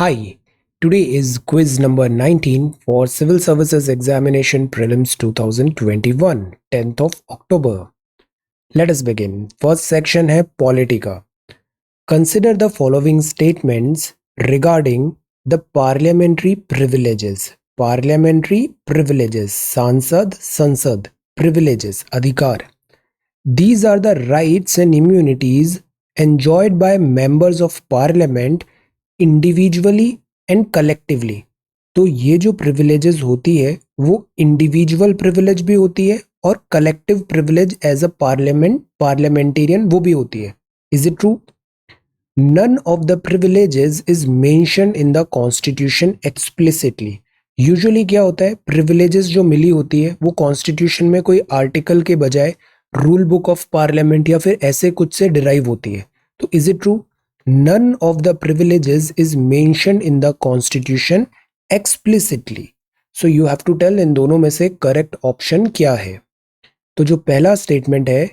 Hi, today is quiz number 19 for Civil Services Examination Prelims 2021, 10th of October. Let us begin. First section है Politica. Consider the following statements regarding the parliamentary privileges. Parliamentary privileges, Sansad, Sansad, privileges, अधिकार. These are the rights and immunities enjoyed by members of parliament individually and collectively. तो ये जो privileges होती है वो individual privilege भी होती है और collective privilege as a parliamentarian वो भी होती है. Is it true? None of the privileges is mentioned in the constitution explicitly. Usually क्या होता है, प्रिविलेजेस जो मिली होती है वो कॉन्स्टिट्यूशन में कोई आर्टिकल के बजाय रूल बुक ऑफ पार्लियामेंट या फिर ऐसे कुछ से डिराइव होती है. तो is it true? None of the privileges is mentioned in the constitution explicitly. So you have to tell इन दोनों में से करेक्ट ऑप्शन क्या है. तो जो पहला स्टेटमेंट है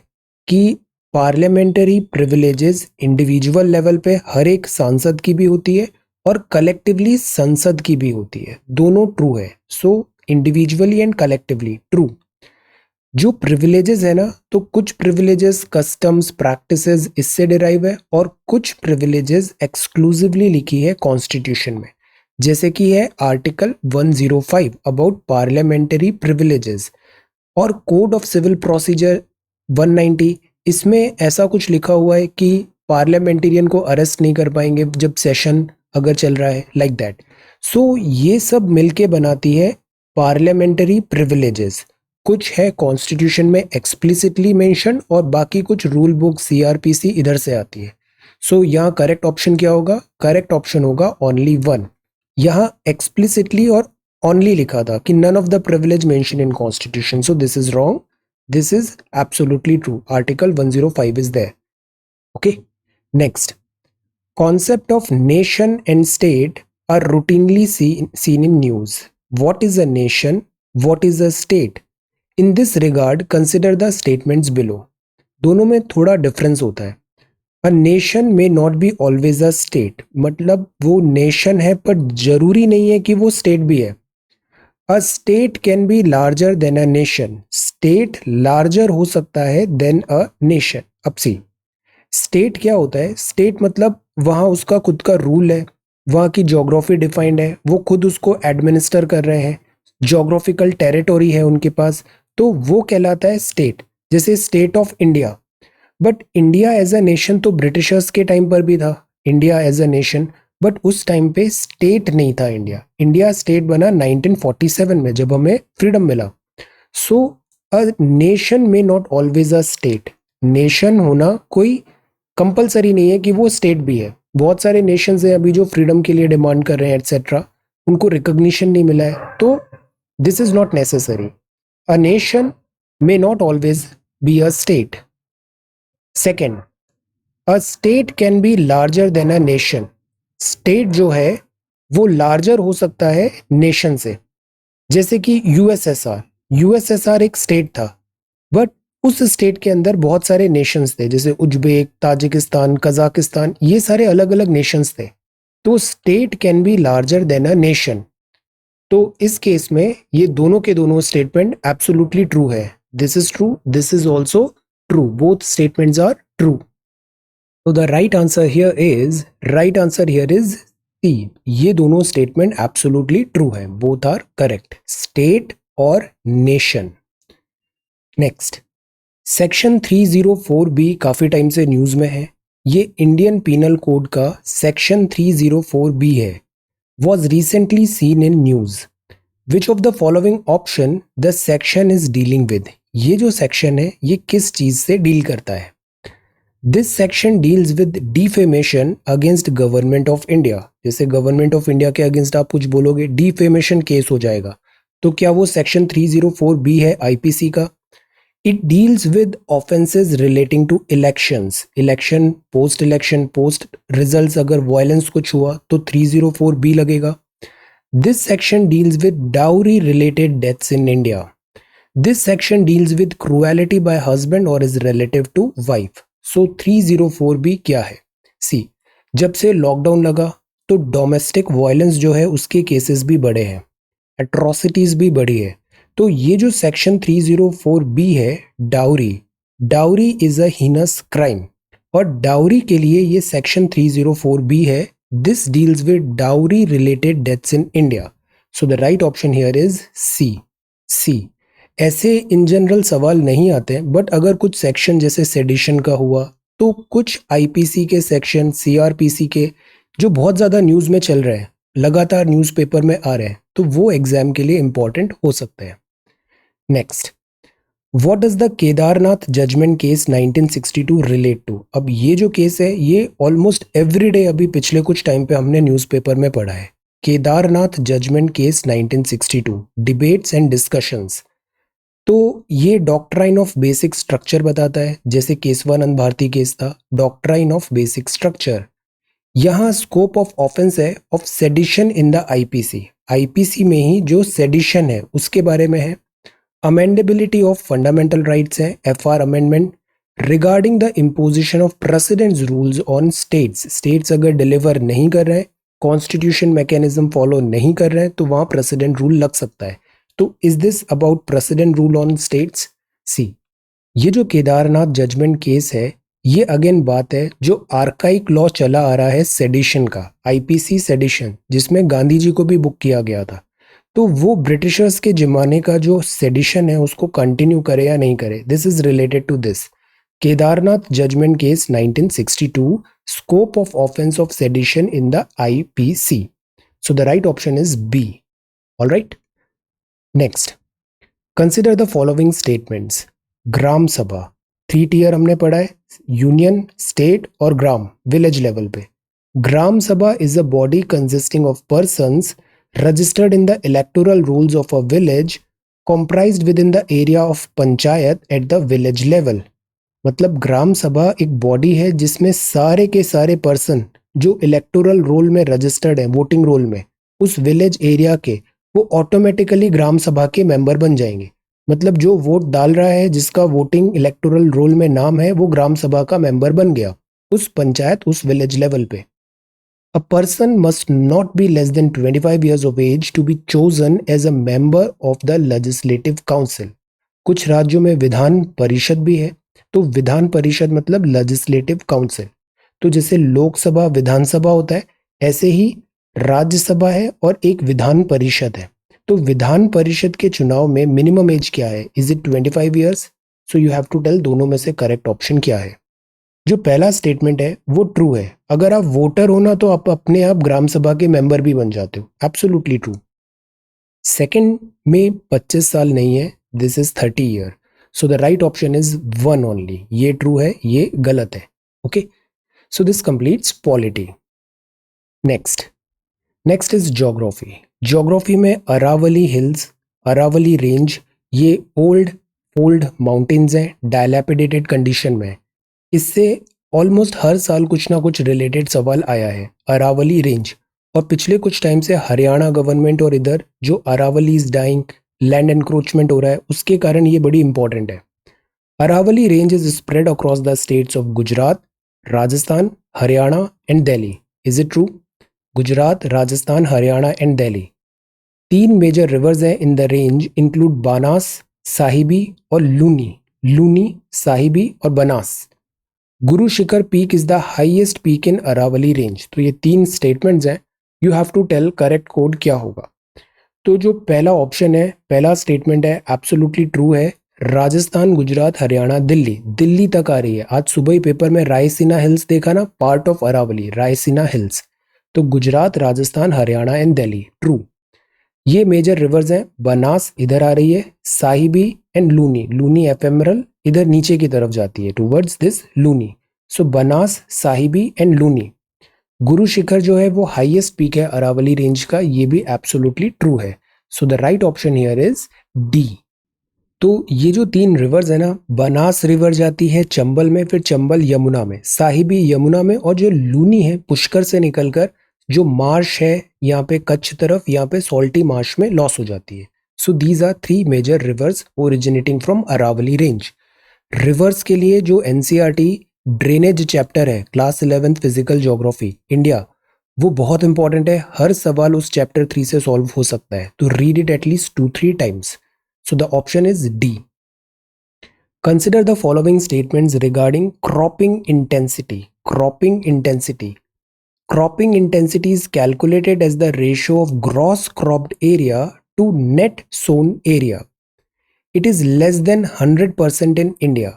कि पार्लियामेंटरी प्रिविलेजेस इंडिविजुअल लेवल पे हर एक सांसद की भी होती है और कलेक्टिवली संसद की भी होती है, दोनों ट्रू है. सो इंडिविजुअली एंड कलेक्टिवली ट्रू. जो प्रिविलेजेस है ना, तो कुछ प्रिविलेजेस कस्टम्स प्रैक्टिसेस इससे डिराइव है और कुछ प्रिविलेजेस एक्सक्लूसिवली लिखी है कॉन्स्टिट्यूशन में, जैसे कि है आर्टिकल 105 अबाउट पार्लियामेंटरी प्रिविलेजेस और कोड ऑफ सिविल प्रोसीजर 190. इसमें ऐसा कुछ लिखा हुआ है कि पार्लियामेंटेरियन को अरेस्ट नहीं कर पाएंगे जब सेशन अगर चल रहा है, लाइक दैट. सो ये सब मिलके बनाती है पार्लियामेंटरी प्रिविलेजेस. कुछ है कॉन्स्टिट्यूशन में एक्सप्लिसिटली मेंशन और बाकी कुछ रूल बुक सीआरपीसी इधर से आती है. सो यहाँ करेक्ट ऑप्शन क्या होगा? करेक्ट ऑप्शन होगा ओनली वन. यहाँ एक्सप्लिसिटली और ओनली लिखा था कि none of the privilege mention in constitution. So this is wrong. This is absolutely true. Article 105 is there. Okay, next. Concept of nation and state are routinely seen in news. What is a nation? What is a state? In this regard, consider the statements below. दोनों में थोड़ा difference होता है. A nation may not be always a state. मतलब वो nation है पर जरूरी नहीं है कि वो स्टेट भी है. A state can be larger than a nation. State larger हो सकता है than a nation. अब सी, स्टेट क्या होता है? स्टेट मतलब वहाँ उसका खुद का रूल है, वहाँ की ज्योग्राफी डिफाइंड है, वो खुद उसको एडमिनिस्टर कर रहे हैं, ज्योग्राफिकल टेरिटोरी है उनके पास, तो वो कहलाता है स्टेट. जैसे state of India. But India as a nation तो ब्रिटिशर्स के टाइम पर भी था India as a nation, but उस टाइम पे स्टेट नहीं था इंडिया. इंडिया स्टेट बना 1947 में जब हमें फ्रीडम मिला. सो अ नेशन में not always a state. Nation होना कोई कंपलसरी नहीं है कि वो स्टेट भी है. बहुत सारे नेशंस हैं अभी जो फ्रीडम के लिए डिमांड कर रहे हैं एटसेट्रा, उनको रिकॉग्निशन नहीं मिला है. तो this is not necessary. A nation may not always be a state. Second, a state can be larger than a nation. State जो है वो larger हो सकता है nation से. जैसे कि यूएसएसआर. यूएसएसआर एक स्टेट था, बट उस स्टेट के अंदर बहुत सारे नेशंस थे, जैसे उज्बेक, ताजिकिस्तान, कजाकिस्तान, ये सारे अलग अलग नेशंस थे. तो state can be larger than a nation. तो इस केस में ये दोनों के दोनों स्टेटमेंट एब्सोल्युटली ट्रू है. This is true, this is also true. Both statements are true. तो the right answer here is C. ये दोनों स्टेटमेंट एब्सोल्युटली ट्रू है. बोथ आर करेक्ट, स्टेट और नेशन. नेक्स्ट, सेक्शन 304B काफी time से news में है. ये इंडियन पीनल कोड का सेक्शन 304B है. Was recently seen in news. Which of the following option the section is dealing with? ये जो सेक्शन है ये किस चीज से डील करता है? This section deals with defamation against government of India. जैसे गवर्नमेंट ऑफ इंडिया के अगेंस्ट आप कुछ बोलोगे, डिफेमेशन केस हो जाएगा. तो क्या वो सेक्शन 304B है आईपीसी का? It deals with offenses relating to elections. Election, post results अगर violence कुछ हुआ तो 304B लगेगा. This section deals with dowry related deaths in India. This section deals with cruelty by husband or his relative to wife. So 304B क्या है? See, जब से lockdown लगा तो डोमेस्टिक वायलेंस जो है उसके केसेस भी बढ़े हैं, एट्रोसिटीज भी बढ़ी है। तो ये जो सेक्शन 304B है, dowry, dowry is a heinous crime, और डाउरी के लिए ये सेक्शन 304B है। This deals with dowry related deaths in India. So the right option here is C. ऐसे इन जनरल सवाल नहीं आते, बट अगर कुछ सेक्शन जैसे सेडिशन का हुआ, तो कुछ आईपीसी के सेक्शन, सीआरपीसी के जो बहुत ज्यादा न्यूज में चल रहे हैं, लगातार न्यूज़पेपर में आ रहे हैं, तो वो एग्जाम के लिए इंपॉर्टेंट हो सकते हैं। Next, what does the Kedarnath judgement case 1962 relate to? अब ये जो केस है ये ऑलमोस्ट एवरीडे अभी पिछले कुछ टाइम पे हमने न्यूज़पेपर में पढ़ा है। Kedarnath judgement case 1962, debates and discussions. तो ये डॉक्ट्राइन ऑफ बेसिक स्ट्रक्चर बताता है, जैसे केशवानंद भारती केस था, डॉक्ट्राइन ऑफ बेसिक स्ट्रक्चर। यहाँ स्कोप ऑफ ऑफेंस है of sedition in the IPC, IPC में ही जो सेडिशन है उसके बारे में है। अमेंडेबिलिटी ऑफ फंडामेंटल राइट्स है, FR amendment. Regarding the imposition of president's rules on states, states अगर डिलीवर नहीं कर रहे हैं, कॉन्स्टिट्यूशन मैकेनिज्म फॉलो नहीं कर रहे हैं, तो वहां प्रेसिडेंट रूल लग सकता है। तो is this about president rule on states? C. ये जो केदारनाथ जजमेंट केस है, ये अगेन बात है जो आर्काइक लॉ चला आ रहा है सेडिशन का, आईपीसी सेडिशन, जिसमें गांधी जी को भी बुक किया गया था। तो वो ब्रिटिशर्स के जमाने का जो सेडिशन है उसको कंटिन्यू करे या नहीं करे, this is related to this. Kedarnath judgement case 1962, scope of offence of sedition in the IPC. So the right option is B. Alright, next, consider the following statements. Gram Sabha, 3 tier हमने पढ़ा है, यूनियन, स्टेट और ग्राम, village level पे। ग्राम सभा is a body consisting of persons registered in the electoral rolls of a village comprised within the area of panchayat at the village level। मतलब ग्राम सभा एक body है जिसमें सारे के सारे पर्सन जो इलेक्टोरल रोल में रजिस्टर्ड है, वोटिंग रोल में, उस विलेज एरिया के, वो ऑटोमेटिकली ग्राम सभा के मेंबर बन जाएंगे। मतलब जो वोट डाल रहा है, जिसका वोटिंग इलेक्टोरल रोल में नाम है, वो ग्राम सभा का मेंबर बन गया उस पंचायत, उस विलेज लेवल पे। A person must not be less than 25 years of age to be chosen as a member of the legislative council। कुछ राज्यों में विधान परिषद भी है, तो विधान परिषद मतलब लेजिस्लेटिव काउंसिल। तो जैसे लोकसभा विधानसभा होता है, ऐसे ही राज्यसभा है और एक विधान परिषद है। तो विधान परिषद के चुनाव में मिनिमम एज क्या है? Is it 25 years? So you have to tell दोनों में से करेक्ट ऑप्शन क्या है। जो पहला स्टेटमेंट है वो ट्रू है, अगर आप वोटर हो ना तो आप अपने आप ग्राम सभा के मेंबर भी बन जाते हो, एब्सोल्युटली ट्रू। सेकंड में 25 साल नहीं है, this is 30 year. So the right option is 1 only, ये ट्रू है, ये गलत है। Okay, so this completes polity. Next is geography. Geography में अरावली हिल्स, अरावली रेंज, ये ओल्ड माउंटेन्स हैं, डायलैपिडेटेड कंडीशन में। इससे ऑलमोस्ट हर साल कुछ ना कुछ रिलेटेड सवाल आया है, अरावली रेंज। और पिछले कुछ टाइम से हरियाणा गवर्नमेंट और इधर जो Aravalli is dying, land encroachment हो रहा है, उसके कारण ये बड़ी इंपॉर्टेंट है। Aravalli range is spread across the states of Gujarat, Rajasthan, Haryana and Delhi. Is it true? Gujarat, Rajasthan, Haryana and Delhi. 3 major rivers हैं in the range, include Banas, Sahibi और लूनी, साहिबी और Banas. Guru Shikhar peak is the highest peak in Aravalli range. तो ये 3 स्टेटमेंट्स हैं, you have to tell correct code क्या होगा। तो जो पहला ऑप्शन है, पहला स्टेटमेंट है, एब्सोल्युटली ट्रू है। राजस्थान, गुजरात, हरियाणा, दिल्ली तक आ रही है। आज सुबह ही पेपर में रायसीना हिल्स देखा ना, part of Aravalli, Raisina hills. तो गुजरात, राजस्थान, हरियाणा एंड दिल्ली, ट्रू। ये मेजर रिवर्स हैं, बनास इधर आ रही है, साहिबी एंड लूनी एफेमरल इधर नीचे की तरफ जाती है towards this Luni. So Banas, Sahibi and Luni. Guru Shikhar जो है वो हाईएस्ट पीक है अरावली रेंज का, ये भी एब्सोल्युटली ट्रू है। So the right option here is D. तो ये जो 3 रिवर्स है ना, बनास रिवर जाती है चंबल में, फिर चंबल यमुना में, साहिबी यमुना में, और जो लूनी है पुष्कर से निकलकर जो मार्श है यहाँ पे कच्छ तरफ, यहाँ पे सॉल्टी मार्श में लॉस हो जाती है। So these are 3 major rivers originating from Aravalli range. Rivers के लिए जो एनसीईआरटी ड्रेनेज चैप्टर है, class 11th physical geography India, वो बहुत इंपॉर्टेंट है, हर सवाल उस चैप्टर 3 से सॉल्व हो सकता है, तो read it at least 2-3 times. So the option is D. Consider the following statements regarding cropping intensity. Cropping intensity. Cropping intensity is calculated as the ratio of gross cropped area to net sown area. It is less than 100% in India.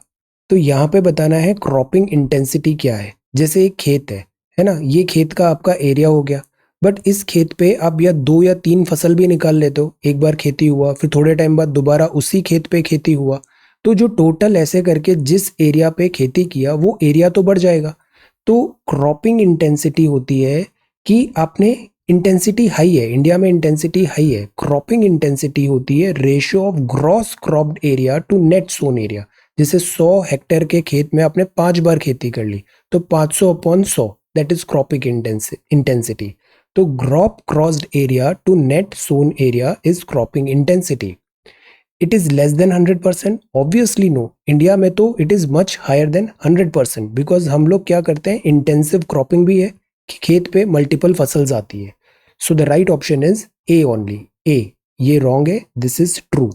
तो यहाँ पे बताना है cropping intensity क्या है. जैसे एक खेत है ना, ये खेत का आपका एरिया हो गया, बट इस खेत पे आप या 2 या 3 फसल भी निकाल लेते हो. एक बार खेती हुआ, फिर थोड़े टाइम बाद दोबारा उसी खेत पे खेती हुआ, तो जो टोटल ऐसे करके जिस एरिया पे खेती किया वो एरिया तो बढ़ जाएगा. तो क्रॉपिंग इंटेंसिटी होती है कि आपने इंटेंसिटी हाई है, इंडिया में इंटेंसिटी हाई है. क्रॉपिंग इंटेंसिटी होती है ratio of gross cropped area to net sown area. जैसे 100 हेक्टेयर के खेत में आपने 5 बार खेती कर ली, तो 500 upon 100 that is cropping intensity. तो crop crossed area to net sown area is cropping intensity. It is less than 100%? Obviously no. India में तो it is much higher than 100%, because हम लोग क्या करते हैं, इंटेंसिव क्रॉपिंग भी है, खेत पे मल्टीपल फसल्स आती है. So the right option is A only. A. ये रॉन्ग है, this is true.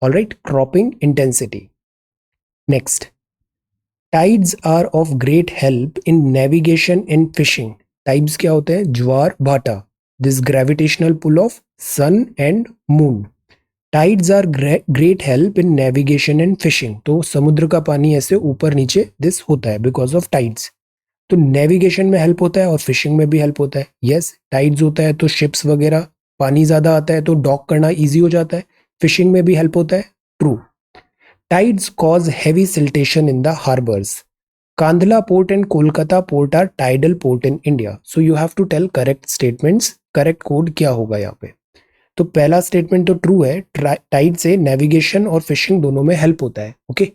Alright, cropping intensity. Next, tides are of great help in navigation and fishing. Tides क्या होते हैं? ज्वार भाटा. This gravitational pull of sun and moon. Tides are great help in navigation and fishing. तो समुद्र का पानी ऐसे ऊपर नीचे दिस होता है बिकॉज ऑफ टाइड्स. तो नेविगेशन में हेल्प होता है और फिशिंग में भी हेल्प होता है. यस, टाइड्स होता है तो शिप्स वगैरह, पानी ज्यादा आता है तो डॉक करना इजी हो जाता है. फिशिंग में भी हेल्प होता है. True. Tides cause heavy siltation in the harbours. Kandla port and Kolkata port are tidal port in India. So you have to tell correct statements. Correct code क्या होगा यहाँ पे? तो पहला स्टेटमेंट तो ट्रू है, टाइड से नेविगेशन और फिशिंग दोनों में हेल्प होता है. ओके.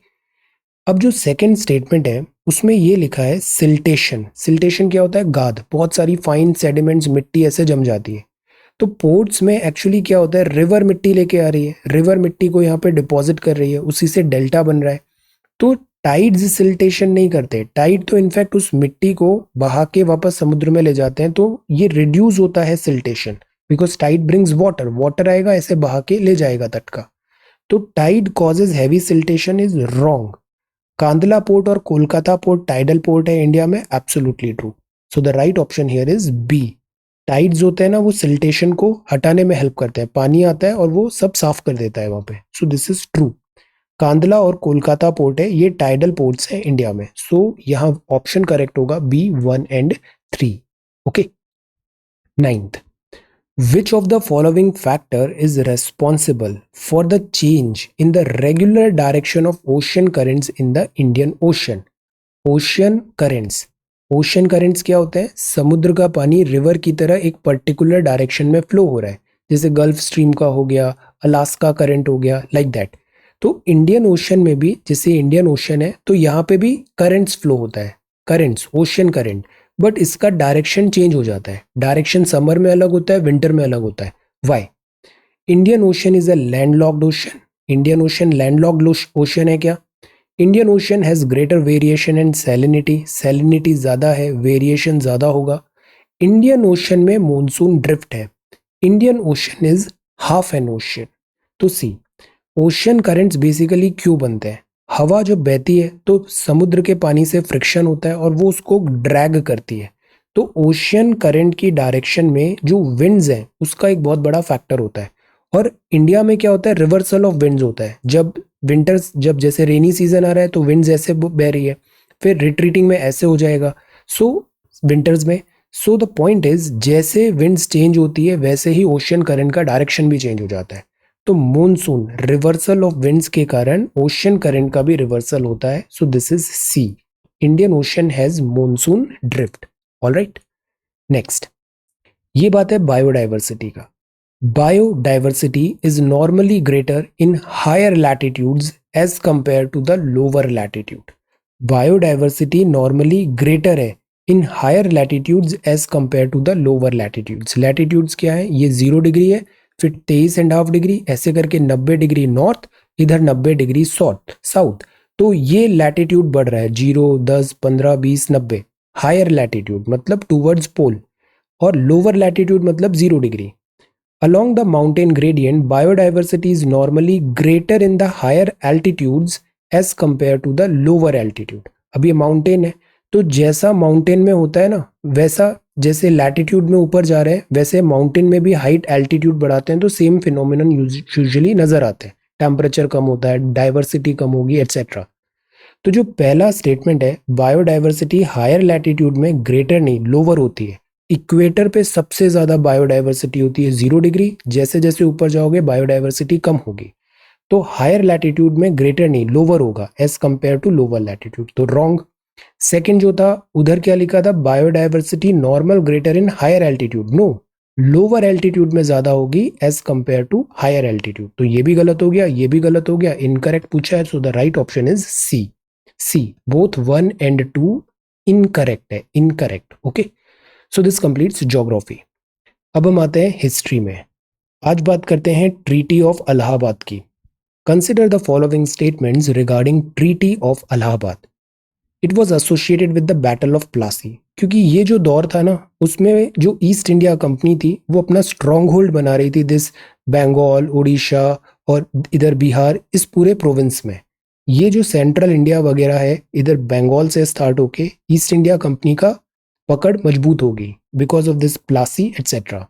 अब जो सेकंड स्टेटमेंट है उसमें ये लिखा है सिल्टेशन. सिल्टेशन क्या होता है? गाद. बहुत सारी फाइन सेडिमेंट्स, मिट्टी ऐसे जम जाती है. तो पोर्ट्स में एक्चुअली क्या होता है, रिवर मिट्टी लेके आ रही है, रिवर मिट्टी को यहाँ पे डिपॉजिट कर रही है, उसी से डेल्टा बन रहा है. तो टाइड्स सिल्टेशन नहीं करते. टाइड तो इनफैक्ट उस मिट्टी को बहा के वापस समुद्र में ले जाते हैं. तो ये रिड्यूस होता है siltation, because tide brings water. Water आएगा ऐसे बहा के ले जाएगा तट का. तो tide causes heavy siltation is wrong. Kandla port और कोलकाता पोर्ट टाइडल पोर्ट है इंडिया में. Absolutely true. So the right option here is B. Tides होते हैं ना, वो सिल्टेशन को हटाने में हेल्प करते हैं. पानी आता है और वो सब साफ कर देता है वहां पे. सो दिस इज ट्रू. कांदला और कोलकाता पोर्ट है, ये टाइडल पोर्ट्स है इंडिया में. सो यहाँ ऑप्शन करेक्ट होगा B 1 and 3. Okay. 9th, which of the following factor is responsible for the change in the regular direction of ocean currents in the Indian Ocean? Ocean currents. Ocean currents क्या होते हैं? समुद्र का पानी river की तरह एक पर्टिकुलर डायरेक्शन में फ्लो हो रहा है. जैसे गल्फ स्ट्रीम का हो गया, अलास्का करंट हो गया, लाइक दैट. तो इंडियन ओशन में भी, जैसे इंडियन ओशन है तो यहाँ पे भी करंट्स फ्लो होता है. Currents, ocean current. बट इसका डायरेक्शन चेंज हो जाता है. डायरेक्शन समर में अलग होता है, विंटर में अलग होता है. Why? Indian ocean is a landlocked ocean. Indian ocean landlocked ocean है क्या? Indian ocean has greater variation and salinity. Salinity ज्यादा है, वेरिएशन ज्यादा होगा. इंडियन ओशन में मॉनसून ड्रिफ्ट है. Indian ocean is half an ocean. तो सी, ओशन करंट्स बेसिकली क्यों बनते हैं? हवा जब बहती है तो समुद्र के पानी से फ्रिक्शन होता है और वो उसको ड्रैग करती है. तो ओशन करंट की डायरेक्शन में जो विंड्स हैं उसका एक बहुत बड़ा फैक्टर होता है. और इंडिया में क्या होता है, रिवर्सल ऑफ विंड्स होता है. जब जैसे रेनी सीजन आ रहा है तो विंड्स ऐसे बह रही है, फिर रिट्रीटिंग में ऐसे हो जाएगा. सो विंटर्स में. सो द पॉइंट इज, जैसे विंड्स चेंज होती है वैसे ही ओशन करंट का डायरेक्शन भी चेंज हो जाता है. तो मॉनसून, रिवर्सल ऑफ विंड्स के कारण ओशन करंट का भी रिवर्सल होता है. So this is C. Indian ocean has monsoon drift. Alright. Next, ये बात है बायोडाइवर्सिटी का. Biodiversity is normally greater in higher latitudes as compared to the lower latitude. Biodiversity normally greater है in higher latitudes as compared to the lower latitudes. Latitudes क्या है? ये 0 degree है, फिर 23.5 डिग्री, ऐसे करके 90 डिग्री नॉर्थ, इधर 90 डिग्री साउथ. तो ये लैटिट्यूड बढ़ रहा है, 0, 10, 15, 20, 90. हायर लैटिट्यूड मतलब टूवर्ड्स पोल. और लोअर लैटिट्यूड मतलब 0 degree. Along the mountain gradient, biodiversity is normally greater in the higher altitudes as compared to the lower altitude. अब ये माउंटेन है, तो जैसा माउंटेन में होता है ना, वैसा जैसे लैटिट्यूड में ऊपर जा रहे हैं वैसे माउंटेन में भी हाइट एल्टीट्यूड बढ़ाते हैं तो सेम फिनोमिनन यूजुअली नजर आते हैं। टेम्परेचर कम होता है, डाइवर्सिटी कम होगी, एटसेट्रा। तो जो पहला स्टेटमेंट है, बायोडाइवर्सिटी हायर लैटिट्यूड में ग्रेटर नहीं लोअर होती है। इक्वेटर पे सबसे ज्यादा बायोडाइवर्सिटी होती है 0 डिग्री, जैसे जैसे ऊपर जाओगे बायोडाइवर्सिटी कम होगी। तो हायर लैटिट्यूड में ग्रेटर नहीं लोअर होगा as compare to lower latitude, तो रॉन्ग। सेकंड जो था उधर क्या लिखा था, biodiversity normal greater in higher altitude, no, lower altitude में ज्यादा होगी as compare to higher altitude. तो ये भी गलत हो गया, ये भी गलत हो गया, इनकरेक्ट पूछा है। So the right option is C. Both 1 and 2 incorrect है, incorrect. Okay, so this completes geography. अब हम आते हैं हिस्ट्री में। आज बात करते हैं ट्रीटी ऑफ इलाहाबाद की। Consider the following statements regarding treaty of Allahabad. It was associated with the battle of Plassey, क्योंकि ये जो दौर था ना उसमें जो ईस्ट इंडिया कंपनी थी वो अपना स्ट्रॉन्ग होल्ड बना रही थी दिस बंगाल, उड़ीसा और इधर बिहार, इस पूरे प्रोविंस में। ये जो सेंट्रल इंडिया वगैरह है इधर बंगाल से स्टार्ट होके ईस्ट इंडिया कंपनी का पकड़ मजबूत होगी because of this Plassey etcetera.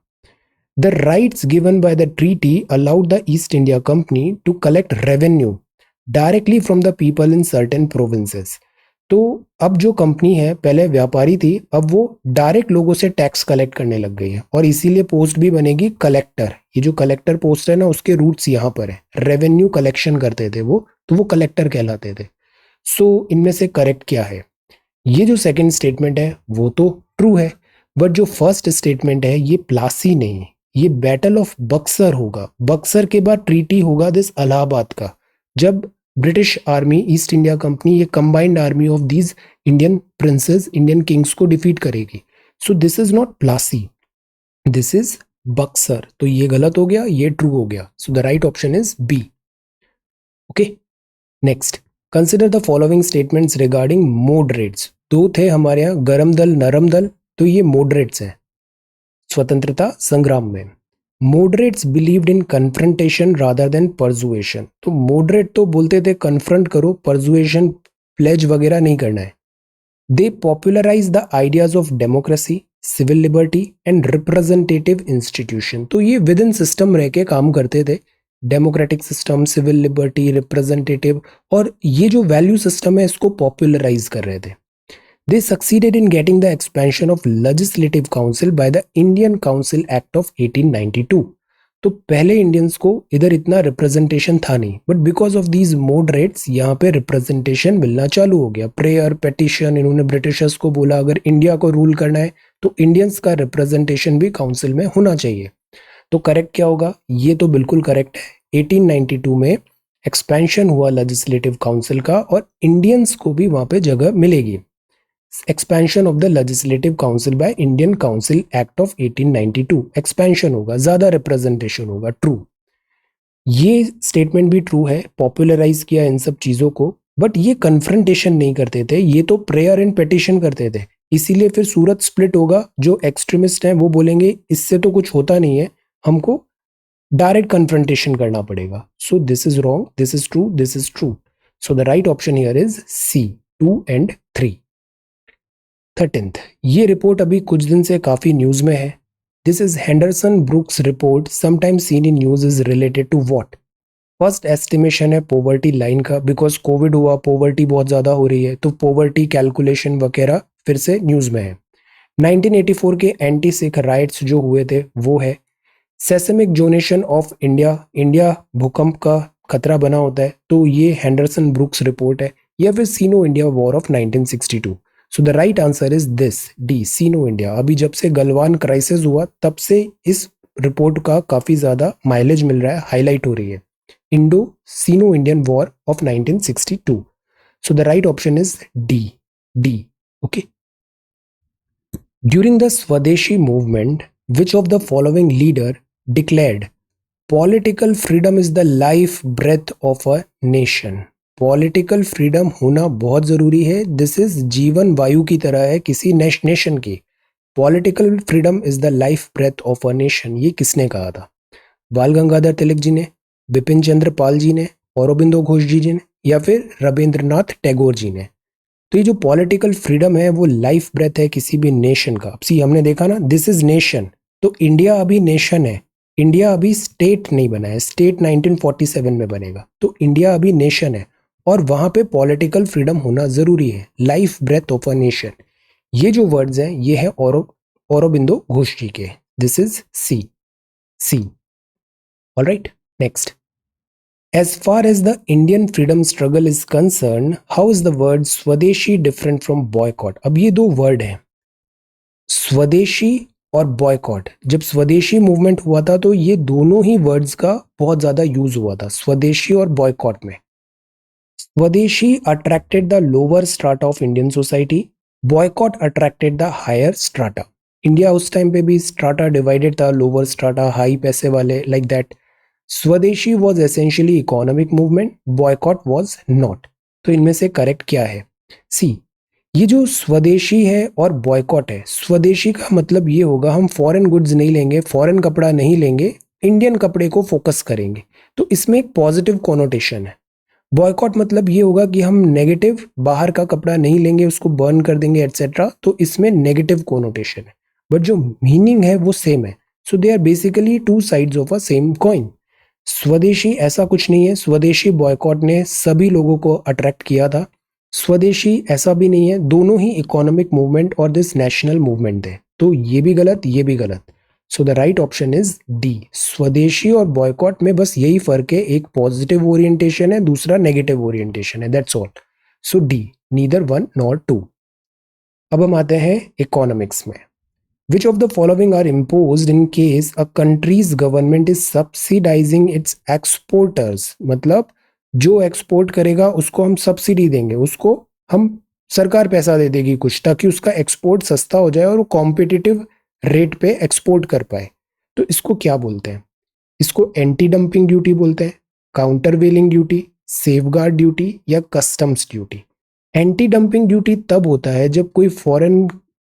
The rights given by the treaty allowed the East India Company to collect revenue directly from the people in certain provinces. तो अब जो कंपनी है पहले व्यापारी थी, अब वो डायरेक्ट लोगों से टैक्स कलेक्ट करने लग गई है और इसीलिए पोस्ट भी बनेगी कलेक्टर। ये जो कलेक्टर पोस्ट है ना उसके रूट्स यहाँ पर है, रेवेन्यू कलेक्शन करते थे वो, तो वो कलेक्टर कहलाते थे। सो इनमें से करेक्ट क्या है, ये जो सेकंड स्टेटमेंट है वो तो ट्रू है, बट जो फर्स्ट स्टेटमेंट है ये प्लासी नहीं, ये बैटल ऑफ बक्सर होगा। बक्सर के बाद ट्रीटी होगा दिस इलाहाबाद का, जब British army, East India Company, ये combined army of these Indian princes, Indian kings को डिफीट करेगी। So this is not Plassey, this is Buxar. तो ये गलत हो गया, ये ट्रू हो गया। So the right option is B. Okay, next, consider the following statements regarding moderates. दो थे हमारे यहाँ, गरम दल, नरम दल, तो ये मॉडरेट्स हैं स्वतंत्रता संग्राम में। Moderates believed in confrontation rather than persuasion. तो मॉडरेट तो बोलते थे कन्फ्रंट करो, परजुएशन, प्लेज वगैरह नहीं करना है। They popularise the ideas of democracy, civil liberty and representative institution. तो ये विद इन सिस्टम रह के काम करते थे, democratic system, civil liberty, representative, और ये जो वैल्यू सिस्टम है इसको पॉपुलराइज कर रहे थे। They succeeded in getting the expansion of Legislative Council by the Indian Council Act of 1892. तो पहले इंडियंस को इधर इतना रिप्रेजेंटेशन था नहीं, but because of these moderates यहाँ पे रिप्रेजेंटेशन मिलना चालू हो गया। प्रेयर, पेटिशन, इन्होंने ब्रिटिशर्स को बोला अगर इंडिया को रूल करना है तो इंडियंस का रिप्रेजेंटेशन भी काउंसिल में होना चाहिए। तो करेक्ट क्या होगा, ये तो बिल्कुल करेक्ट है। 1892 में एक्सपेंशन हुआ लेजिस्लेटिव काउंसिल का और इंडियंस को भी वहां पे जगह मिलेगी। Expansion of the legislative council by Indian council act of 1892, expansion होगा, ज्यादा रिप्रेजेंटेशन होगा, ट्रू। ये स्टेटमेंट भी ट्रू है, पॉपुलराइज किया इन सब चीजों को, बट ये कन्फ्रंटेशन नहीं करते थे, ये तो प्रेयर एंड पेटिशन करते थे। इसीलिए फिर सूरत स्प्लिट होगा, जो एक्सट्रीमिस्ट हैं वो बोलेंगे इससे तो कुछ होता नहीं है, हमको डायरेक्ट कन्फ्रंटेशन करना पड़ेगा। So this is wrong, this is true, this is true. So the right option here is C, 2 and 3। 13th, ये रिपोर्ट अभी कुछ दिन से काफी न्यूज में है। This is Henderson Brooks report, sometimes seen in news, is related to what. First estimation है poverty line का, बिकॉज कोविड हुआ, पॉवर्टी बहुत ज्यादा हो रही है, तो पॉवर्टी कैलकुलेशन वगैरह फिर से न्यूज में है। 1984 के एंटी सिख राइट्स जो हुए थे वो है। Seismic zonation of India, India भूकंप का खतरा बना होता है, तो ये हेंडरसन ब्रुक्स रिपोर्ट है, या फिर Sino India war of 1962। So the right answer is this, D, Sino India. अभी जब से गलवान क्राइसिस हुआ तब से इस रिपोर्ट का काफी ज्यादा माइलेज मिल रहा है, हाईलाइट हो रही है, Indo Sino Indian war of 1962। So the right option is D. Okay, during the Swadeshi movement which of the following leader declared political freedom is the life breath of a nation. Political freedom होना बहुत जरूरी है, this is जीवन वायु की तरह है किसी नेशन की। Political freedom is the life breath of a nation, ये किसने कहा था? बाल गंगाधर तिलक जी ने, बिपिन चंद्र पाल जी ने, औरोबिंदो घोष जी ने, या फिर रविंद्रनाथ टैगोर जी ने? तो ये जो पॉलिटिकल फ्रीडम है वो लाइफ ब्रेथ है किसी भी नेशन का। सी हमने देखा ना, दिस इज नेशन, तो इंडिया अभी नेशन है, इंडिया अभी स्टेट नहीं बना है, स्टेट 1947 में बनेगा, तो इंडिया अभी नेशन है और वहां पे पॉलिटिकल फ्रीडम होना जरूरी है, life breath of a nation. ये जो वर्ड्स हैं ये है औरोबिंदो घोष जी के। This is C, C. Alright, next. As far as the Indian freedom struggle is concerned, how is the word स्वदेशी different from boycott? अब ये दो वर्ड हैं, स्वदेशी और बॉयकॉट। जब स्वदेशी मूवमेंट हुआ था तो ये दोनों ही वर्ड्स का बहुत ज्यादा यूज हुआ था, स्वदेशी और बॉयकॉट में। Swadeshi attracted the lower strata of Indian society, boycott attracted the higher strata. India उस टाइम पे भी स्ट्राटा डिवाइडेड था, लोअर स्ट्राटा, हाई पैसे वाले, like that. Swadeshi was essentially economic movement, boycott was not. तो इनमें से करेक्ट क्या है? सी। ये जो स्वदेशी है और बॉयकॉट है, स्वदेशी का मतलब ये होगा हम फॉरेन गुड्स नहीं लेंगे, फॉरेन कपड़ा नहीं लेंगे, इंडियन कपड़े को फोकस करेंगे, तो इसमें एक पॉजिटिव कोनोटेशन है। बॉयकॉट मतलब ये होगा कि हम नेगेटिव, बाहर का कपड़ा नहीं लेंगे, उसको बर्न कर देंगे एटसेट्रा, तो इसमें नेगेटिव कोनोटेशन है, बट जो मीनिंग है वो सेम है। So they are basically two sides of a same coin. Swadeshi ऐसा कुछ नहीं है, स्वदेशी बॉयकॉट ने सभी लोगों को अट्रैक्ट किया था, स्वदेशी ऐसा भी नहीं है, दोनों ही इकोनॉमिक मूवमेंट और दिस नेशनल मूवमेंट है। तो ये भी गलत, ये भी गलत। सो the right option is D. स्वदेशी और बॉयकॉट में बस यही फर्क है, एक पॉजिटिव ओरिएंटेशन है, दूसरा नेगेटिव ओरिएंटेशन है, that's all. So D, neither one nor two. अब हम आते हैं इकोनॉमिक्स में। Which of the following are imposed in case a country's government is subsidizing its exporters? मतलब जो एक्सपोर्ट करेगा उसको हम सब्सिडी देंगे, उसको हम सरकार पैसा दे देगी कुछ, ताकि उसका एक्सपोर्ट सस्ता हो जाए और वो कॉम्पिटिटिव रेट पे एक्सपोर्ट कर पाए। तो इसको क्या बोलते हैं? इसको एंटी डंपिंग ड्यूटी बोलते हैं, काउंटर वेलिंग ड्यूटी, सेफगार्ड ड्यूटी या customs duty. Anti dumping duty तब होता है जब कोई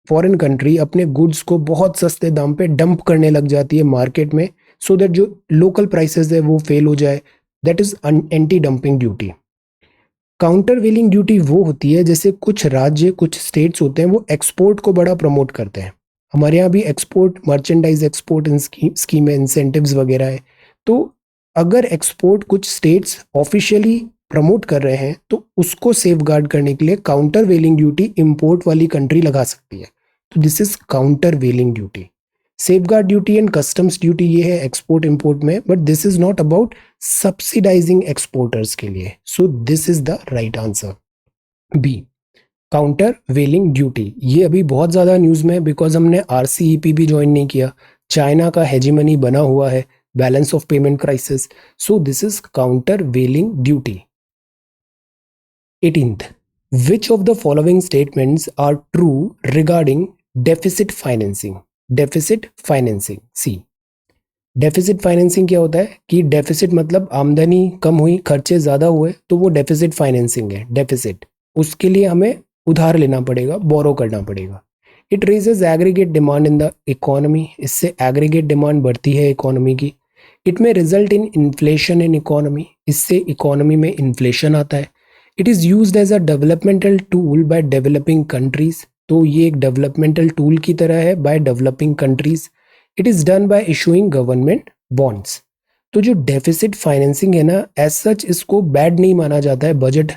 फॉरेन कंट्री अपने गुड्स को बहुत सस्ते दाम पे डंप करने लग जाती है मार्केट में, सो दैट जो लोकल प्राइसेस है वो फेल हो जाए, that is anti dumping duty. Countervailing duty वो होती है जैसे कुछ राज्य, कुछ स्टेट्स होते हैं वो एक्सपोर्ट को बड़ा प्रमोट करते हैं, हमारे यहाँ भी एक्सपोर्ट, मर्चेंडाइज एक्सपोर्ट स्कीम है, इंसेंटिव्स वगैरह है। तो अगर एक्सपोर्ट कुछ स्टेट्स ऑफिशियली प्रमोट कर रहे हैं तो उसको सेफगार्ड करने के लिए काउंटर वेलिंग ड्यूटी इंपोर्ट वाली कंट्री लगा सकती है। तो this is countervailing duty. Safeguard duty and customs duty ये है एक्सपोर्ट इंपोर्ट में, but this is not about subsidising exporters के लिए। So this is the right answer, B, countervailing duty. ये अभी बहुत ज्यादा न्यूज में है बिकॉज हमने आरसीईपी भी ज्वाइन नहीं किया, चाइना का हेजीमनी बना हुआ है, balance of payment crisis. So this is countervailing duty. 18th, which of the following statements are true regarding deficit financing? deficit financing, C. Deficit financing क्या होता है कि डेफिसिट मतलब आमदनी कम हुई, खर्चे ज्यादा हुए, तो वो डेफिसिट फाइनेंसिंग है। डेफिसिट, उसके लिए हमें उधार लेना पड़ेगा, बोरो करना पड़ेगा। It raises aggregate demand in the economy, इससे एग्रीगेट डिमांड बढ़ती है इकोनॉमी की। It may result in inflation in economy, इससे इकोनॉमी में इन्फ्लेशन आता है। It is used as a developmental tool by developing countries, तो ये एक डेवलपमेंटल टूल की तरह है by developing countries. It is done by issuing government bonds. तो जो डेफिसिट फाइनेंसिंग है ना, एज सच इसको बैड नहीं माना जाता है बजट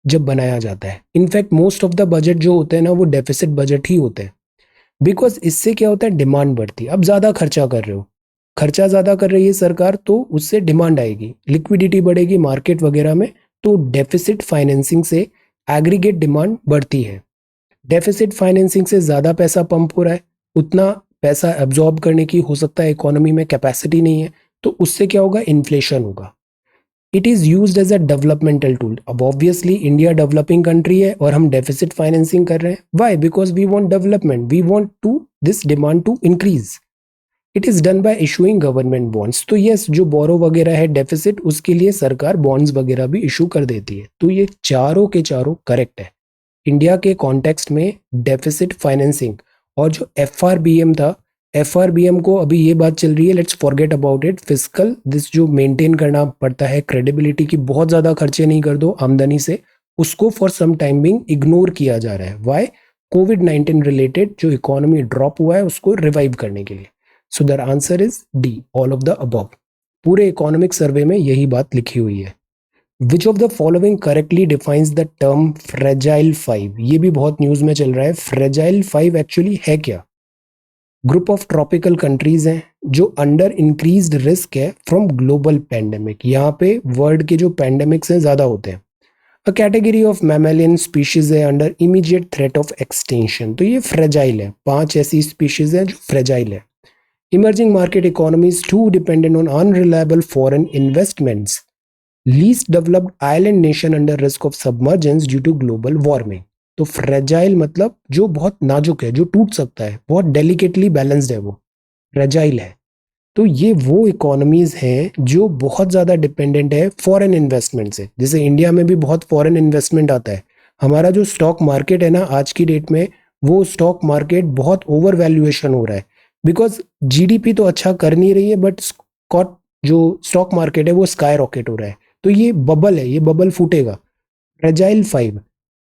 जब बनाया जाता है। In fact most of the budget जो होते हैं ना वो डेफिसिट बजट ही होते हैं, बिकॉज इससे क्या होता है, डिमांड बढ़ती है। अब ज़्यादा खर्चा कर रहे हो, खर्चा ज़्यादा कर रही है सरकार, तो उससे डिमांड आएगी, लिक्विडिटी बढ़ेगी मार्केट वगैरह में, तो डेफिसिट फाइनेंसिंग से एग्रीगेट डिमांड बढ़ती है। डेफिसिट फाइनेंसिंग से ज़्यादा पैसा पंप हो रहा है, उतना पैसा एब्जॉर्ब करने की हो सकता है इकोनॉमी में कैपेसिटी नहीं है, तो उससे क्या होगा, इन्फ्लेशन होगा। It is used as a developmental tool. अब ऑब्वियसली इंडिया डेवलपिंग कंट्री है और हम डेफिसिट फाइनेंसिंग कर रहे हैं, why, because we want development, we want to this demand to increase. It is done by issuing government bonds. तो yes, जो borrow वगैरह है डेफिसिट, उसके लिए सरकार बॉन्ड्स वगैरह भी इशू कर देती है। तो ये चारों के चारों करेक्ट है। इंडिया के कॉन्टेक्स्ट में डेफिसिट फाइनेंसिंग और जो FRBM था, FRBM को अभी ये बात चल रही है, let's forget about it, physical this जो मेंटेन करना पड़ता है क्रेडिबिलिटी की, बहुत ज़्यादा खर्चे नहीं कर दो आमदनी से, उसको for some time being ignore किया जा रहा है। वाई? कोविड-19 रिलेटेड जो इकोनॉमी ड्रॉप हुआ है उसको रिवाइव करने के लिए। So the answer is D, all of the above. पूरे इकोनॉमिक सर्वे में यही बात लिखी हुई है। Which of the following correctly defines the term fragile 5? ये भी बहुत न्यूज में चल रहा है। फ्रेजाइल 5 एक्चुअली है क्या? ग्रुप ऑफ ट्रॉपिकल कंट्रीज हैं जो अंडर इंक्रीज्ड रिस्क है फ्रॉम ग्लोबल पैंडेमिक। यहाँ पे वर्ल्ड के जो पैंडेमिक्स हैं ज्यादा होते हैं। A category of mammalian species है under immediate threat of extension. तो ये फ्रेजाइल है, 5 ऐसी स्पीशीज हैं जो फ्रेजाइल है। Emerging market economies too dependent on unreliable foreign investments. Least developed island nation under risk of submergence due to global warming. तो fragile मतलब जो बहुत नाजुक है, जो टूट सकता है, बहुत डेलिकेटली बैलेंस्ड है, वो फ्रेजाइल है। तो ये वो इकोनॉमीज हैं जो बहुत ज़्यादा डिपेंडेंट है फॉरेन इन्वेस्टमेंट से। जैसे इंडिया में भी बहुत फॉरेन इन्वेस्टमेंट आता है। हमारा जो स्टॉक मार्केट है ना आज की डेट में, वो स्टॉक मार्केट बहुत ओवर वैल्यूएशन हो रहा है, बिकॉज जीडीपी तो अच्छा कर नहीं रही है, बट स्कॉट जो स्टॉक मार्केट है वो स्काई रॉकेट हो रहा है। तो ये बबल है, ये बबल फूटेगा। Fragile 5,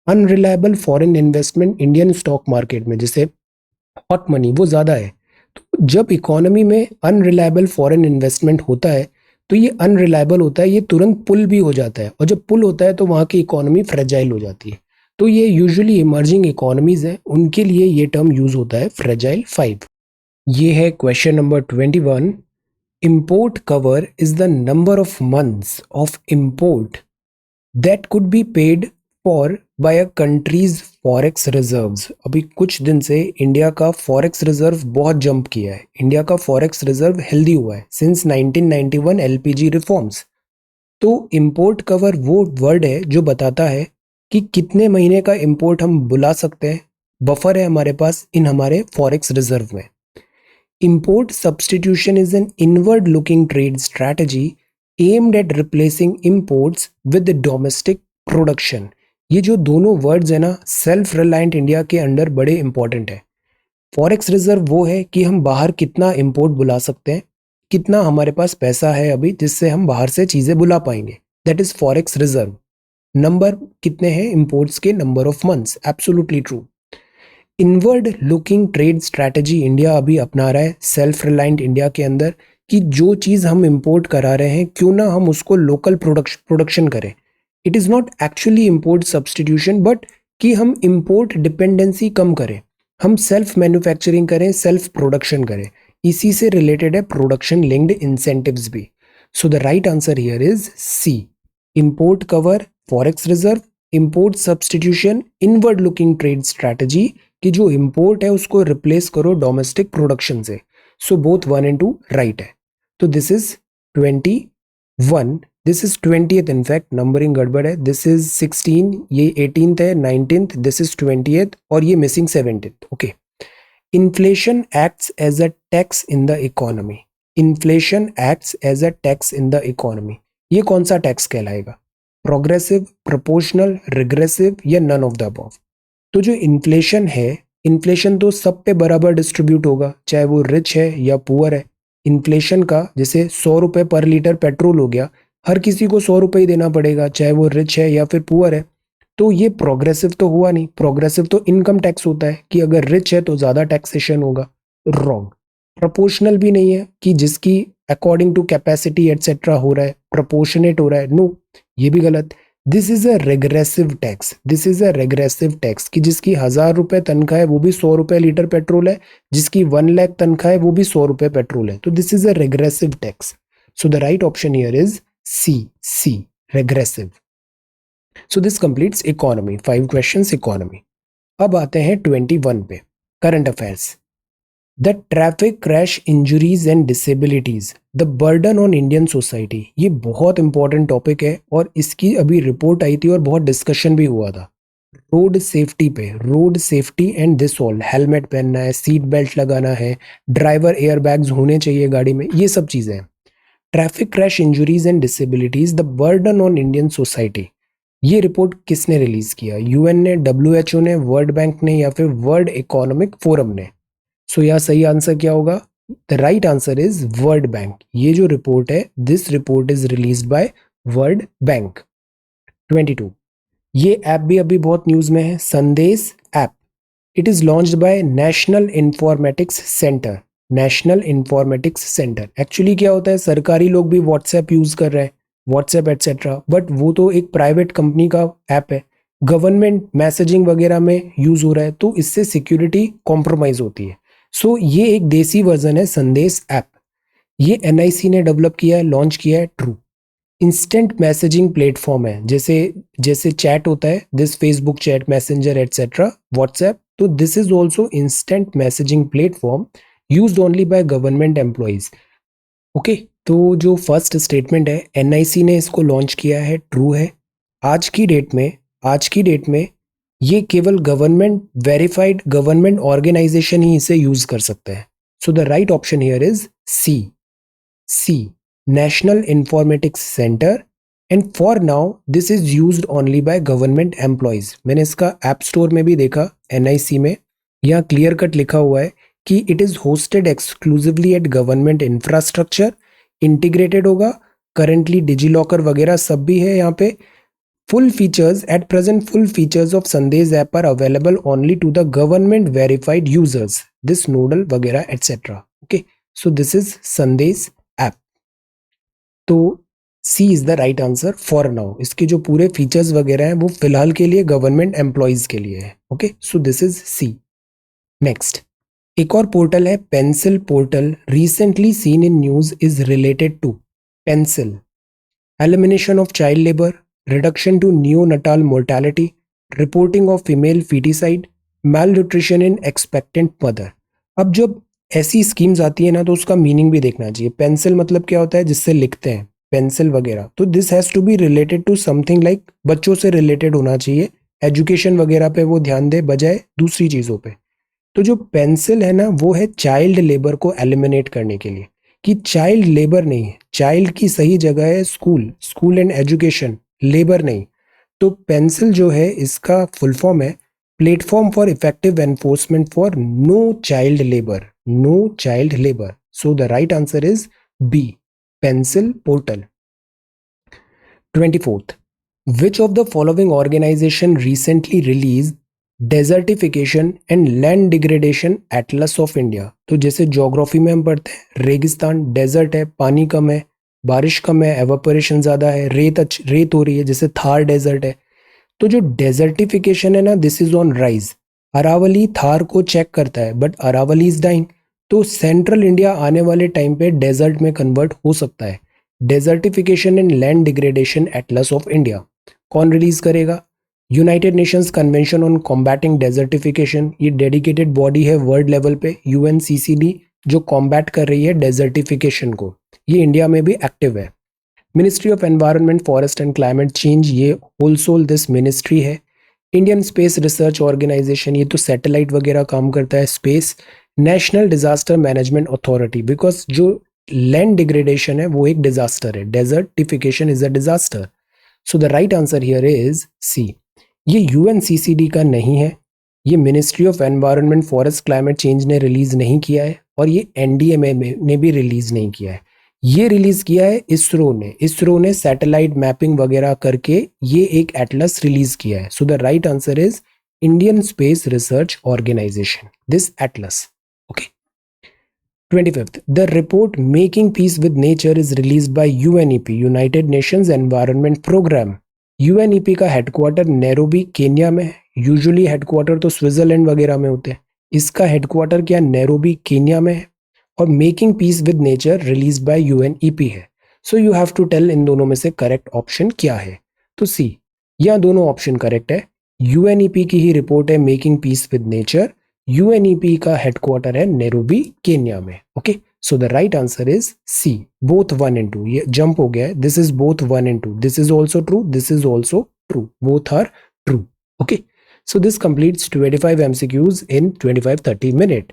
unreliable foreign investment Indian stock market में, जैसे हॉट मनी वो ज़्यादा है। तो जब इकोनॉमी में अनरिलायबल फॉरेन इन्वेस्टमेंट होता है तो ये अनरिलायबल होता है, ये तुरंत पुल भी हो जाता है, और जब पुल होता है तो वहाँ की इकोनॉमी फ्रेजाइल हो जाती है। तो ये यूजुअली इमर्जिंग इकोनॉमीज है, उनके लिए ये टर्म यूज होता है फ्रेजाइल 5। ये है question number 21। Import cover is the number of months of import that could be paid for by a country's forex reserves. अभी कुछ दिन से इंडिया का फॉरेक्स रिजर्व बहुत जंप किया है। इंडिया का फॉरेक्स रिजर्व हेल्दी हुआ है सिंस 1991 एलपीजी रिफॉर्म्स। तो इंपोर्ट कवर वो वर्ड है जो बताता है कि कितने महीने का इंपोर्ट हम बुला सकते हैं, बफर है हमारे पास इन हमारे फॉरेक्स रिजर्व में। Import substitution is an inward-looking trade strategy aimed at replacing imports with the domestic production। ये जो दोनों वर्ड्स है ना, सेल्फ रिलायंट इंडिया के अंडर बड़े इंपॉर्टेंट है। फॉरेक्स रिजर्व वो है कि हम बाहर कितना इंपोर्ट बुला सकते हैं, कितना हमारे पास पैसा है अभी जिससे हम बाहर से चीजें बुला पाएंगे, that is forex reserve. Number कितने हैं इंपोर्ट्स के? Number of months, absolutely true. Inward looking trade strategy India अभी अपना रहा है सेल्फ रिलायंट इंडिया के अंदर, कि जो चीज़ हम इंपोर्ट करा रहे हैं क्यों ना हम उसको लोकल प्रोडक्शन करें। It is not actually import substitution, but कि हम इंपोर्ट डिपेंडेंसी कम करें, हम सेल्फ मैन्युफैक्चरिंग करें, सेल्फ प्रोडक्शन करें। इसी से रिलेटेड है प्रोडक्शन लिंक्ड इंसेंटिव्स भी। So the right answer here is C, import cover, forex reserve, import substitution, inward looking trade strategy, कि जो इंपोर्ट है उसको रिप्लेस करो डोमेस्टिक प्रोडक्शन से। सो बोथ 1 and 2 राइट है। तो this is 21, this is 20th, in fact numbering गड़बड़ है। दिस इज 16, ये 18th है, 19th, दिस इज 20th, और ये missing 17th। Okay. Inflation acts as a tax in the economy. Inflation acts as a tax in the economy. ये कौन सा tax कहलाएगा? प्रोग्रेसिव, प्रोपोर्शनल, रिग्रेसिव, या नन ऑफ द अबव? तो जो inflation है, इन्फ्लेशन तो सब पे बराबर डिस्ट्रीब्यूट होगा, चाहे वो रिच है या पुअर है। इन्फ्लेशन का जैसे 100 रुपये पर लीटर पेट्रोल हो गया, हर किसी को 100 रुपये ही देना पड़ेगा, चाहे वो रिच है या फिर पुअर है। तो ये प्रोग्रेसिव तो हुआ नहीं। प्रोग्रेसिव तो इनकम टैक्स होता है कि अगर रिच है तो ज़्यादा टैक्सेशन होगा। रॉन्ग। प्रोपोर्शनल भी नहीं है कि जिसकी अकॉर्डिंग टू कैपेसिटी एटसेट्रा हो रहा है, प्रोपोर्शनेट हो रहा है, नो, ये भी गलत। This is a regressive tax, this is a regressive tax, कि जिसकी 1000 रुपये तनख्वाह है वो भी 100 रुपये लीटर पेट्रोल है, जिसकी 1 लाख तनख्वाह है वो भी 100 रुपये पेट्रोल है। तो this is a regressive tax. So the right option here is C, regressive. So this completes economy, 5 questions economy. अब आते हैं 21 पे, current affairs. The traffic crash injuries and disabilities, the burden on Indian society. ये बहुत important topic है और इसकी अभी रिपोर्ट आई थी और बहुत डिस्कशन भी हुआ था। रोड सेफ्टी पे, road safety and this all, helmet पहनना है, सीट बेल्ट लगाना है, ड्राइवर एयर बैग्स होने चाहिए गाड़ी में, ये सब चीज़ें हैं। Traffic crash injuries and disabilities, the burden on Indian society. ये रिपोर्ट किसने रिलीज किया? यूएन ने, डब्ल्यूएचओ ने, वर्ल्ड बैंक ने, या फिर वर्ल्ड इकोनॉमिक फोरम ने? सो यहाँ सही आंसर क्या होगा? The right answer is world bank. ये जो रिपोर्ट है, this report is released by world bank. 22, ये ऐप भी अभी बहुत न्यूज में है, संदेश app. It is launched by national informatics centre. National informatics centre actually क्या होता है, सरकारी लोग भी व्हाट्सएप यूज कर रहे हैं, व्हाट्सएप एटसेट्रा, बट वो तो एक प्राइवेट कंपनी का ऐप है, गवर्नमेंट मैसेजिंग वगैरह में यूज हो रहा है, तो इससे सिक्योरिटी कॉम्प्रोमाइज होती है। सो ये एक देसी वर्जन है संदेश ऐप। ये एनआईसी ने डेवलप किया है, लॉन्च किया है। ट्रू। इंस्टेंट मैसेजिंग प्लेटफॉर्म है, जैसे जैसे चैट होता है, this Facebook chat, Messenger etcetera, WhatsApp, तो this is also instant messaging platform used only by government employees. Okay, तो जो फर्स्ट स्टेटमेंट है, एनआईसी ने इसको लॉन्च किया है, ट्रू है। आज की डेट में ये केवल गवर्नमेंट वेरीफाइड गवर्नमेंट ऑर्गेनाइजेशन ही इसे यूज कर सकता है। So the right option here is C, national informatics centre, and for now this is used only by government employees. मैंने इसका ऐप स्टोर में भी देखा, एनआईसी में, यहाँ क्लियर कट लिखा हुआ है कि it is hosted exclusively eight government infrastructure, integrated होगा, करेंटली डिजी लॉकर वगैरह सब भी है यहाँ पे। Full features at present, full features of Sandesh app are available only to the government verified users. This nodal वगैरह etc. Okay, so this is Sandesh app. तो C is the right answer for now. इसके जो पूरे features वगैरह हैं वो फिलहाल के लिए गवर्नमेंट एम्प्लॉइज के लिए है। Okay, so this is C. Next, एक और पोर्टल है pencil portal, recently seen in news, is related to pencil, elimination of child labor, reduction to neonatal mortality, reporting of female feticide, malnutrition in expectant mother। अब जब ऐसी schemes आती है ना, तो उसका मीनिंग भी देखना चाहिए। पेंसिल मतलब क्या होता है, जिससे लिखते हैं, पेंसिल वगैरह, तो this has to be related to something like बच्चों से रिलेटेड होना चाहिए, एजुकेशन वगैरह पे वो ध्यान दे बजाय दूसरी चीज़ों पे। तो जो पेंसिल है ना, वो है चाइल्ड लेबर को एलिमिनेट करने के लिए, कि चाइल्ड लेबर नहीं है, चाइल्ड की सही जगह है school, school and education, labour नहीं। तो पेंसिल जो है, इसका फुल फॉर्म है platform for effective enforcement for no child labour, no child labour. So the right answer is B, pencil portal. 24th, which of the following organization recently released desertification and land degradation atlas of India? तो जैसे geography में हम पढ़ते हैं, रेगिस्तान, desert है, पानी कम है, बारिश कम है, एवापोरेशन ज़्यादा है, रेत हो रही है, जैसे थार डेजर्ट है। तो जो डेजर्टिफिकेशन है ना, this is on rise. Aravalli Thar को चेक करता है, बट अरावली इज डाइंग, तो सेंट्रल इंडिया आने वाले टाइम पे डेजर्ट में कन्वर्ट हो सकता है। Desertification and land degradation atlas of India कौन रिलीज करेगा? United Nations convention on combating desertification, ये डेडिकेटेड बॉडी है वर्ल्ड लेवल पे, यूएनसीसीडी, जो कॉम्बैट कर रही है डेजर्टिफिकेशन को। ये इंडिया में भी एक्टिव है। Ministry of environment, forest and climate change, ये होलसोल दिस मिनिस्ट्री है। इंडियन स्पेस रिसर्च ऑर्गेनाइजेशन, ये तो सैटेलाइट वगैरह काम करता है, space. National disaster management authority, because जो लैंड डिग्रेडेशन है वो एक डिजास्टर है, desertification is a disaster. So the right answer here is C. ये यूएनसीसीडी का नहीं है, ये ministry of environment, forest, climate change ने रिलीज नहीं किया है, और ये एनडीएमए ने भी रिलीज नहीं किया है। ये रिलीज किया है इसरो ने सैटेलाइट मैपिंग वगैरह करके ये एक एटलस रिलीज किया है। So the right answer is Indian space research organisation, this atlas. Okay, 25th, the report Making Peace with Nature is released by UNEP, United Nations Environment Program। UNEP का headquarter Nairobi Kenya में है। Usually headquarter तो Switzerland वगैरह में होते हैं, इसका headquarter क्या नैरोबी केन्या में है। और making peace with nature release by UNEP है। So you have to tell इन दोनों में से करेक्ट ऑप्शन क्या है। तो सी, यह दोनों ऑप्शन करेक्ट है। यूएनईपी की ही रिपोर्ट है making peace with nature, UNEP का हेडक्वार्टर है नैरोबी केन्या में। Okay, so the right answer is C, both 1 and 2। ये जंप हो गया है, this is both 1 and 2, this is also true, this is also true, both are true. Okay, so this completes 25 MCQs in 25-30 minute।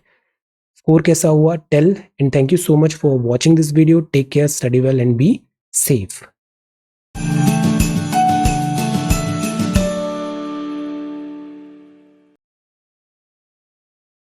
Score कैसा हुआ tell, and thank you so much for watching this video. Take care, study well and be safe.